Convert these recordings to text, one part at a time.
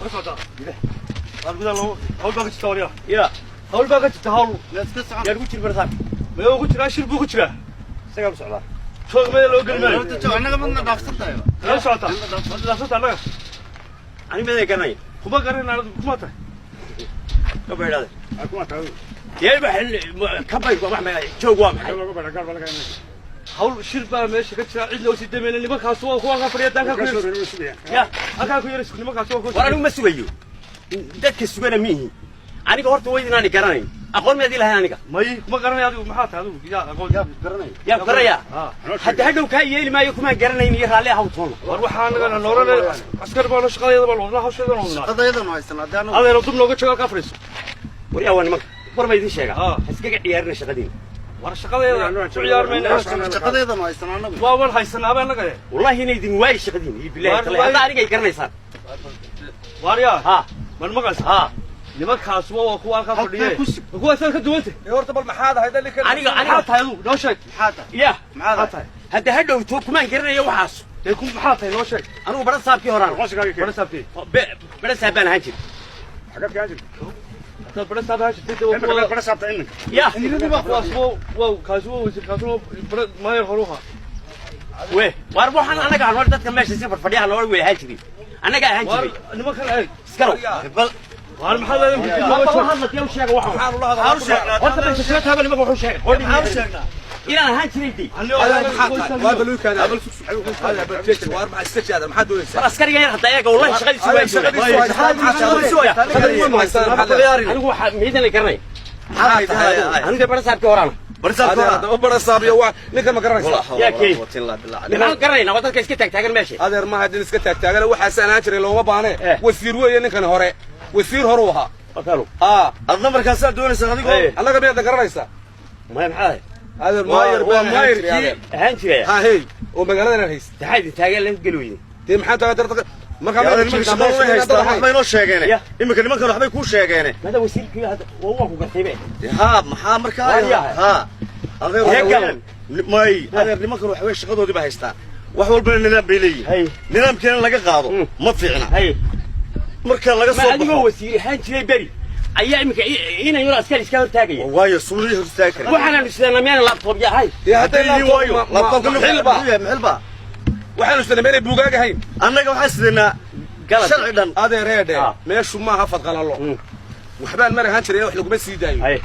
وصلت أنا لو هول باقي تستوريا يا هول باقي تهاول يا قلت البرسام ما هو قلت راشر بو قلت له سقم سعلا شو ما لو قلنا أنا من نفسي يا وصلت لا صوت أنا أنا بدي كناي كم قرن أنا كم أتا كم هذا كم أتا يا بحل كباي وما شو قام هول شربا ماشي كنت عيد لو سيد من اللي ما كاسوا هو غفريت دانك يا أكا كويرس اللي ما كاسوا وأنا ما سويه dadka sugana mihi aniga horta weydinaan garanay aqoon ma dilahay aniga may kuma garanay adigu maxaa tahay adigu yaa aqoon yaa qaraya hadda hadhow ka yeeli maayo kuma garanayn iyo raalli ah toona war waxaan naga noorane askar baa la shaqadeeda baa wada hawsheeda noona shaqadeeda ma haysan hadaan adeero dub looga jooga ka fariiso wariya waan nimanka war ma idin sheega iskaga ciyaarina shaqadiina war shaqadeeda ku ciyaarmayna shaqadeeda ma haysan anagu waa war haysanaaba anaga wallahi inay idin waay shaqadiina billahi taala hadda aniga ay garanaysaan wariya ha man maqas ha nimankaas waa kuwa ka fadhiyay kuwa san ka duwantay horta bal maxaad ahayd dalka aniga tahay adu noo sheeg maxaad tahay ya maxaad tahay hadda hadhow to kuma garanayo waxaas ee ku maxaad tahay noo sheeg anigu bara saabkii horaan bara saabkii bara saabaan ahaan jir xagad ka jir ta bara saab ahaan jirtay waa bara saabta inanka ya inanka waa waa kaasoo bara maayar horuha we war waxaan anaga aan hor dadka meesha si farfadhiya loo way ahaan jiray anaga ahaan jiray nimankan ay iskaro bal war maxaa la yimid ma hadla tii sheega waxaan u sheegnaa horta ma sheegna taaba nimanka wuxuu sheegay waxaan u sheegnaa inaan ahaan jiray tii waa baluukan abal hada barjeet war ma istajaada maxaa doonaysaa askariga yar hadda ayaga wallahi shaqadiisu way anigu waxa miidan la garanay aniga bara saabkii horaan bara saabiyo waa ninka ma garanaysaa yaa kee ninka garanayna waa dadka iska taagtaagan meesha adeer ma hadin iska taagtaagan waxa sanaan jiray looma baane wasiir weeye ninkan hore wasiir hore u ahaa wakaalo adna markaas aad doonaysaa adigu anaga miyaad garanaysaa ma maxaa adeer maayir baa maayirkii ahaan jiray ha hey oo magaalada hayst taxay taagan la galweyne tii maxaa taagan marka waxba inoo sheegeen imika nimankan waxbay kuu sheegeen mada wasiirkii hadda waa ku gartaybe ha maxaa markaa ha adeer may adeer nimankan waxbay shaqadoodii ba haystaan wax walba nidaam bay leeyihiin nidaamkeena laga qaado ma fiicna marka laga soo baxo wasiir ahaan jiray bari ayaa imika inay yar askari iska hortaagay waayo suuliye hortaag kara waxaan isleena meel laptop yahay hadda laptop maxilba waxaan isleena buugaaga hayn annaga waxaan sideenaa sharci dhan adeereede meeshu maaha fadqalalo waxbaan mar ahaan jiray wax lagu ma sii daayo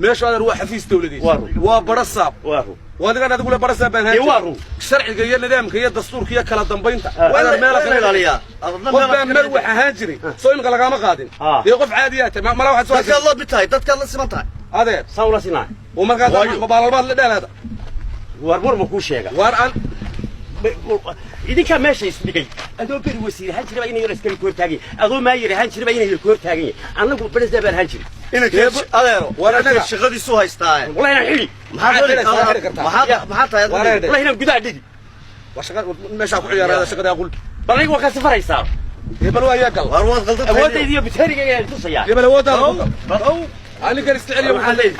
meeshu adeer waa xafiis dawladeed waa barasaab وأنا قاعد أقول برا سبعين هاي شرع جيّ النظام كي الدستور كي كلا ضمبينته وأنا مالك عليها وأنا مروح هاجري سوين قلقا ما قادم يوقف عاديات ما لو واحد سؤال تذكر الله بتاعي تذكر الله سمعتها هذا صورة صناعة وما قادم ما بالبال لا هذا ورمر مكوش يا وران إذا كان ماشي يسبقي أدو بير وسير هنشرب إني يرسكني كور تاجي أدو ما ير هنشرب إني الكور تاجي أنا أقول بس ده هنشرب إنك أديرو وأنا شغلي سو هايستاي والله أنا حلي ما حد والله هنا جدا عدي وشغل مش أقول يا هذا شغل أقول بالله وقت سفر يصير يبلوا ياكل أرواد غلطة أرواد يدي بتهرج يا تصيا يبلوا وده أو أنا كان استعلي محلي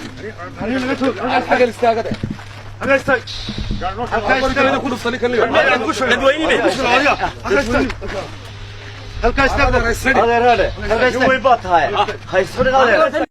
الحاجة الاستاجة أنا استاج أنا كله صلي كل يوم ندويني به هل كان استاجة هذا هو يبات هاي صدق هذا